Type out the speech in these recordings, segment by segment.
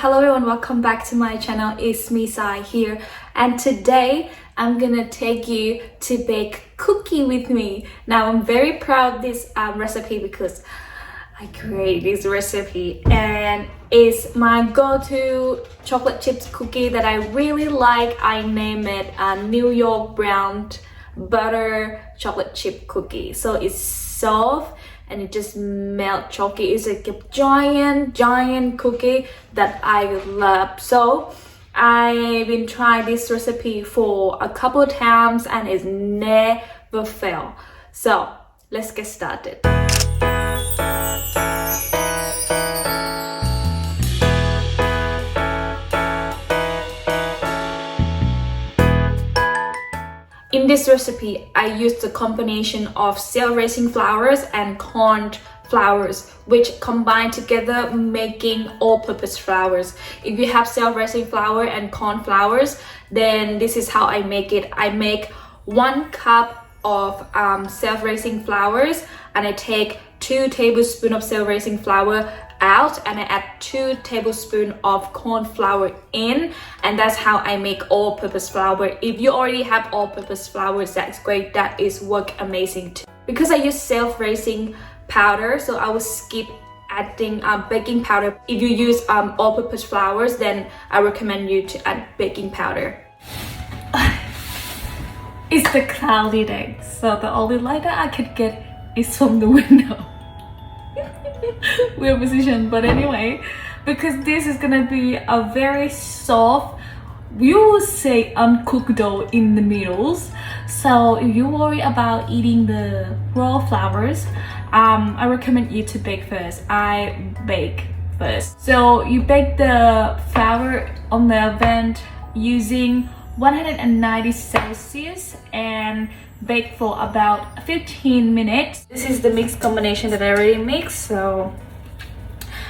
Hello everyone, welcome back to my channel. It's me, Sai here, and today I'm gonna take you to bake cookie with me. Now I'm very proud of this recipe because I created this recipe and it's my go-to chocolate chips cookie that I really like. I name it New York brown butter chocolate chip cookie. So it's soft and it just melt chalky. It's like a giant cookie that I love. So I've been trying this recipe for a couple of times and it's never failed. So let's get started. In this recipe, I used a combination of self-raising flours and corn flours, which combine together making all-purpose flours. If you have self-raising flour and corn flours, then this is how I make it. I make 1 cup of self-raising flours and I take 2 tablespoons of self-raising flour out and I add 2 tablespoons of corn flour in, and that's how I make all-purpose flour. If you already have all-purpose flours, that's great. That is work amazing too. Because I use self-raising powder, so I will skip adding baking powder. If you use all-purpose flours, then I recommend you to add baking powder. It's the cloudy day, so the only light that I could get is from the window. Weird position, but anyway, because this is gonna be a very soft, we will say uncooked dough in the middles. So if you worry about eating the raw flours, I recommend you to bake first. I bake first. So you bake the flour on the oven using 190 Celsius and bake for about 15 minutes. This is the mixed combination that I already mixed, so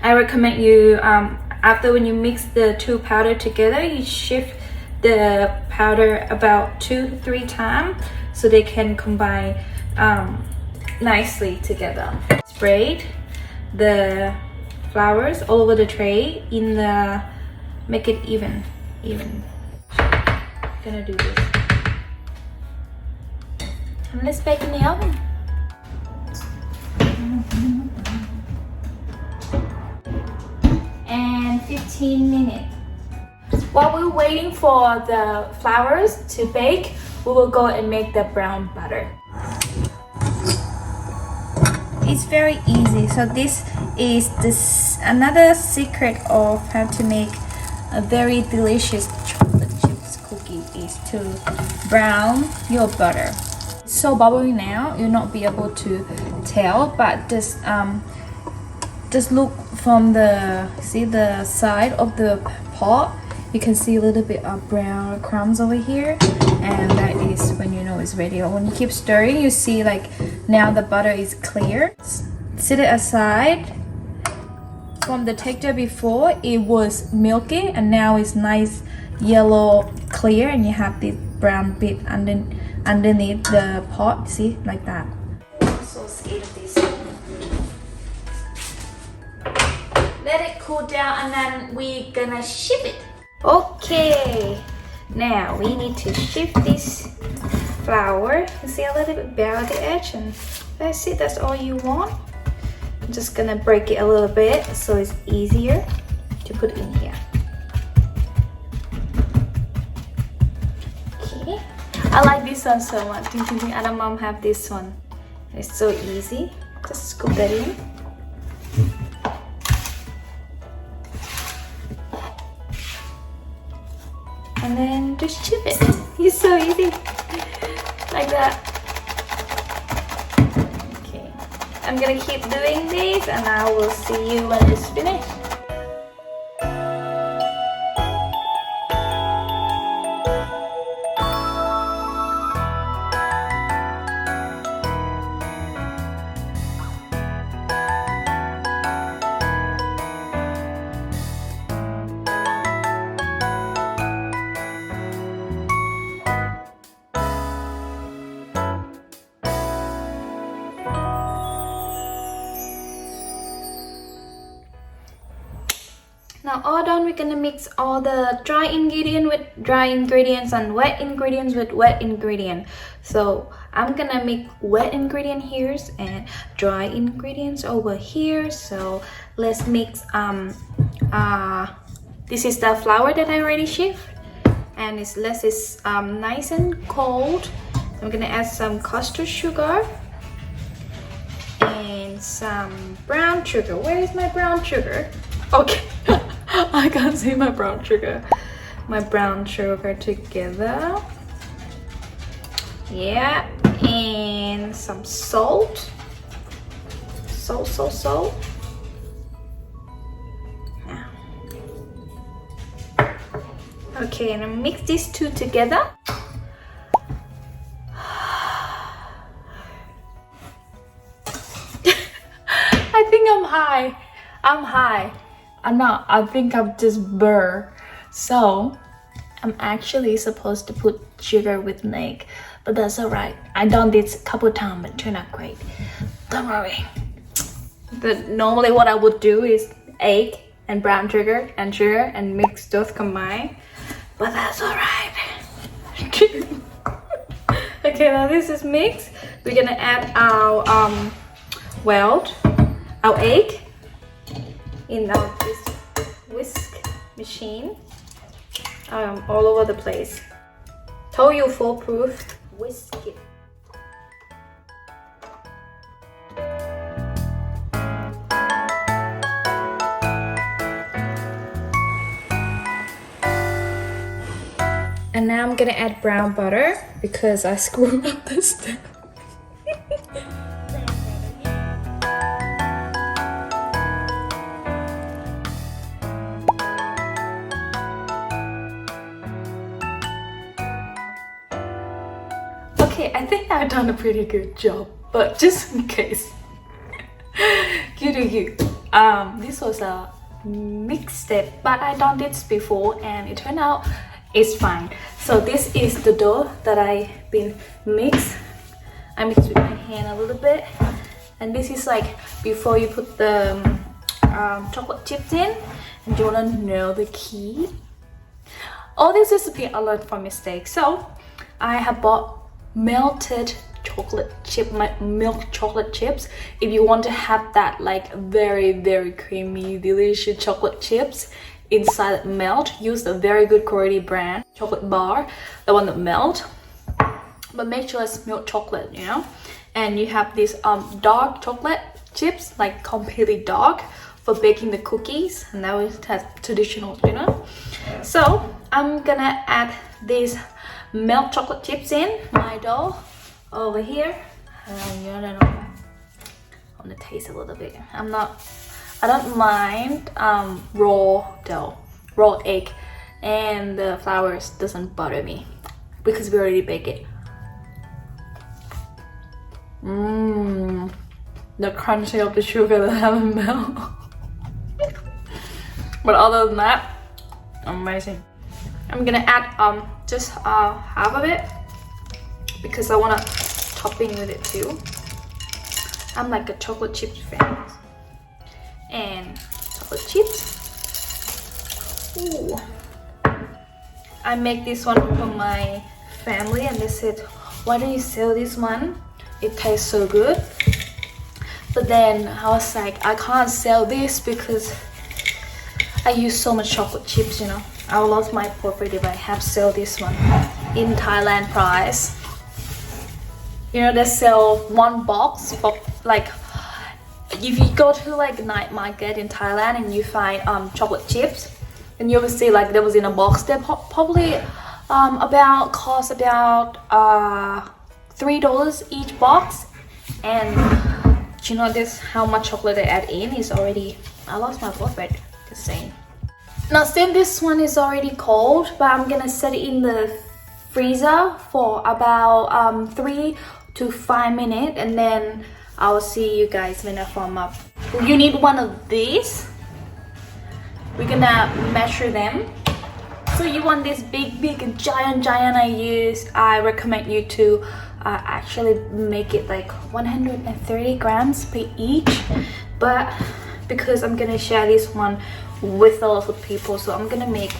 I recommend you after when you mix the 2 powder together, you shift the powder about 2-3 times so they can combine nicely together. Spread the flours all over the tray in the make it even. Gonna do this. And let's bake in the oven. And 15 minutes. While we're waiting for the flours to bake, we will go and make the brown butter. It's very easy. So this is another secret of how to make a very delicious chocolate chips cookie is to brown your butter. So bubbly now, you'll not be able to tell, but just look from the side of the pot. You can see a little bit of brown crumbs over here, and that is when you know it's ready. When you keep stirring, you see like now the butter is clear. Set it aside. From the texture before, it was milky and now it's nice yellow clear, and you have this brown bit underneath the pot, see, like that. I'm so scared of this. Let it cool down and then we're gonna ship it. Okay, now we need to shift this flour. You see a little bit bare at the edge, and that's it, that's all you want. I'm just gonna break it a little bit so it's easier to put in here. Okay, I like this one so much. And my mom have this one. It's so easy. Just scoop that in. And then just chip it. It's so easy. Like that. Okay. I'm gonna keep doing this and I will see you when it's finished. now all done, we're gonna mix all the dry ingredient with dry ingredients and wet ingredients with wet ingredient. So I'm gonna make wet ingredient here and dry ingredients over here. So let's mix. This is the flour that I already shift, and it's nice and cold. I'm gonna add some custard sugar and some brown sugar. Where is my brown sugar? Okay. I can't see my brown sugar. My brown sugar together. Yeah, and some salt. Salt. Yeah. Okay, and I mix these two together. I think I'm high. I'm not. I think I'm just burr. So I'm actually supposed to put sugar with milk, but that's alright. I done this a couple times, but it turned out great. Don't worry. But normally what I would do is egg and brown sugar and mix those combined. But that's alright. Okay, now this is mixed. We're gonna add our our egg in our whisk machine, all over the place. Told you, foolproof. Whisk it. And now I'm gonna add brown butter because I screwed up this step. Okay, I think I've done a pretty good job, but just in case, you do you. This was a mixed step, but I done this before and it turned out it's fine. So this is the dough that I've been mixed. I mixed with my hand a little bit, and this is like before you put the chocolate chips in, and you wanna know the key. All this recipe I learned from mistakes. So I have bought melted chocolate chip, milk chocolate chips. If you want to have that like very creamy delicious chocolate chips inside melt, use a very good quality brand chocolate bar, the one that melt, but make sure it's milk chocolate, you know. And you have these dark chocolate chips, like completely dark, for baking the cookies, and that was traditional, you know. So I'm gonna add these melt chocolate chips in my dough over here, and I want to taste a little bit. I don't mind raw dough, raw egg, and the flour doesn't bother me because we already bake it. The crunchy of the sugar that haven't melted. But other than that, amazing. I'm gonna add just half of it because I want to topping with it too. I'm like a chocolate chips fan. And chocolate chips. Ooh. I make this one for my family and they said, why don't you sell this one? It tastes so good. But then I was like, I can't sell this because I use so much chocolate chips, you know. I will lose my profit if I have sell this one in Thailand price. You know, they sell one box for like, if you go to like night market in Thailand and you find chocolate chips, and you will see like there was in a box. They probably cost about $3 each box, and you know this how much chocolate they add in is already. I lost my profit. Just saying. Now since this one is already cold, but I'm gonna set it in the freezer for about 3 to 5 minutes, and then I'll see you guys when I form up. You need one of these. We're gonna measure them. So you want this big and giant I recommend you to actually make it like 130 grams per each, but because I'm gonna share this one with a lot of people, so I'm gonna make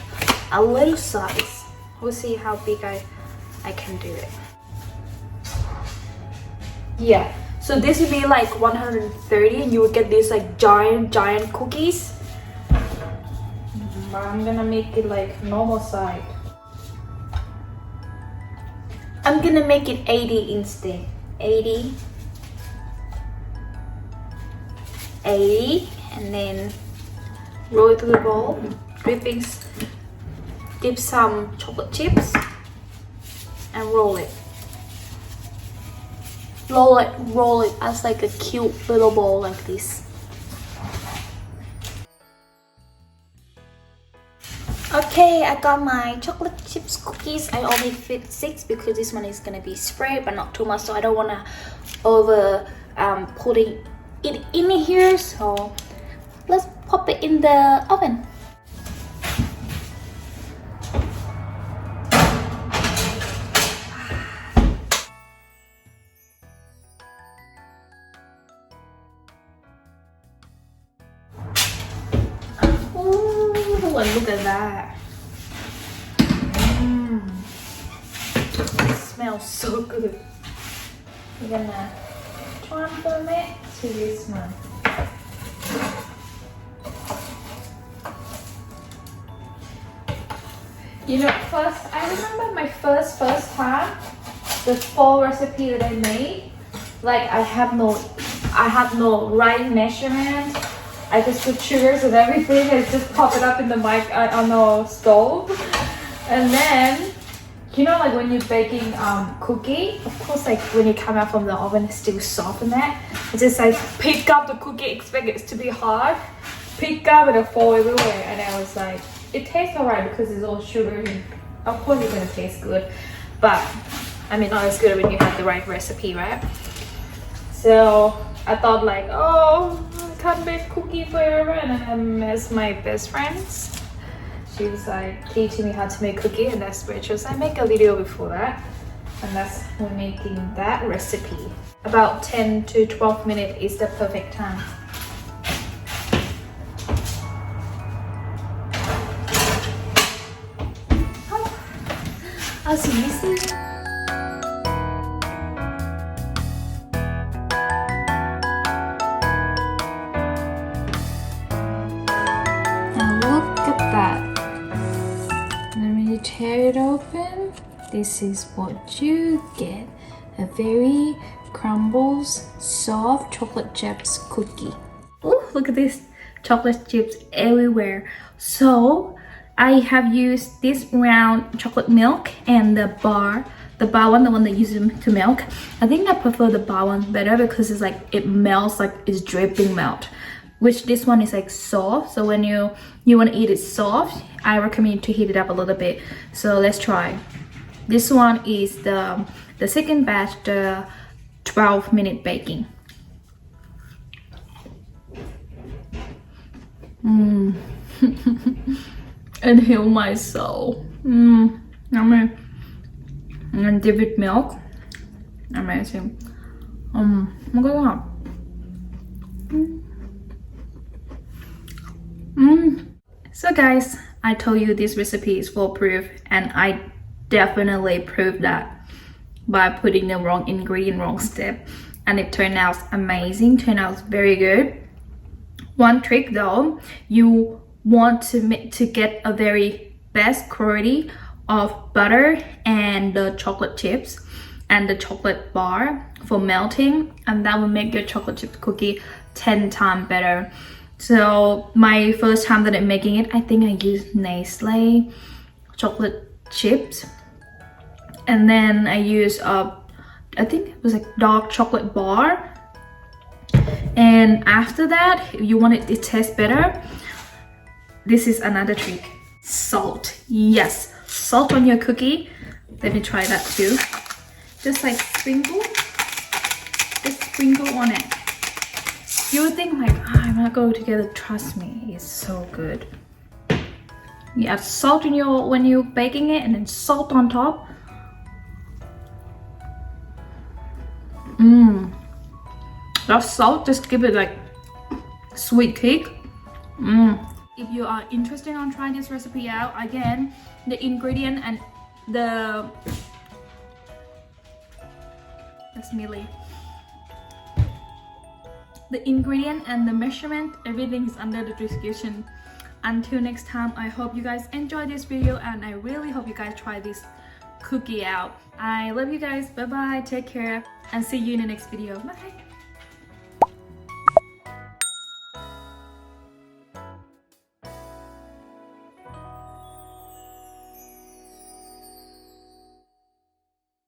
a little size. We'll see how big I can do it. Yeah, so this would be like 130 and you would get these like giant cookies. But I'm gonna make it like normal size. I'm gonna make it 80 instead. 80, and then roll it to the bowl. Dip some chocolate chips and roll it. Roll it as like a cute little ball like this. Okay, I got my chocolate chips cookies. I only fit 6 because this one is gonna be spread but not too much, so I don't wanna over putting it in here. So let's pop it in the oven. Look at that. It smells so good. We're gonna transform it to this one. You know, I remember my first time, the fall recipe that I made, like I had no right measurement. I just put sugars and everything and just pop it up in the mic on the stove. And then, you know, like when you're baking cookie, of course, like when you come out from the oven, it's still soft in that. I just like pick up the cookie, expect it to be hard, pick up and it fall everywhere. And I was like, it tastes alright because it's all sugar and of course it's gonna taste good. But I mean, not as good when you have the right recipe, right? So I thought like, oh, I can't bake cookie forever, and then I met my best friends. She was like teaching me how to make cookie, and that's where I make a video before that, and that's we're making that recipe. About 10 to 12 minutes is the perfect time. Oh, so easy. Tear it open. This is what you get. A very crumbles, soft chocolate chips cookie. Oh, look at this chocolate chips everywhere. So I have used this round chocolate milk and the bar one, the one that uses to milk. I think I prefer the bar one better because it's like it melts like it's dripping melt. Which this one is like soft, so when you want to eat it soft, I recommend to heat it up a little bit. So let's try. This one is the second batch, the 12-minute baking. And heal my soul. Yummy. And dip with milk. Amazing. Look at that. So guys, I told you this recipe is foolproof, and I definitely proved that by putting the wrong ingredient, wrong step, and it turned out amazing, turned out very good. One trick though, you want to get a very best quality of butter and the chocolate chips and the chocolate bar for melting, and that will make your chocolate chip cookie 10 times better. So my first time that I'm making it, I think I used Nestle chocolate chips, and then I used I think it was like dark chocolate bar. And after that, if you want it to taste better, this is another trick: salt. Yes, salt on your cookie. Let me try that too. Just like sprinkle on it. You would think like, I'm not going together. Trust me, it's so good. You add salt in when you're baking it, and then salt on top. That salt just give it like sweet kick. if you are interested on trying this recipe out, again, the ingredient and the ingredient and the measurement, everything is under the description. Until next time, I hope you guys enjoy this video, and I really hope you guys try this cookie out. I love you guys. Bye bye, take care, and see you in the next video. Bye.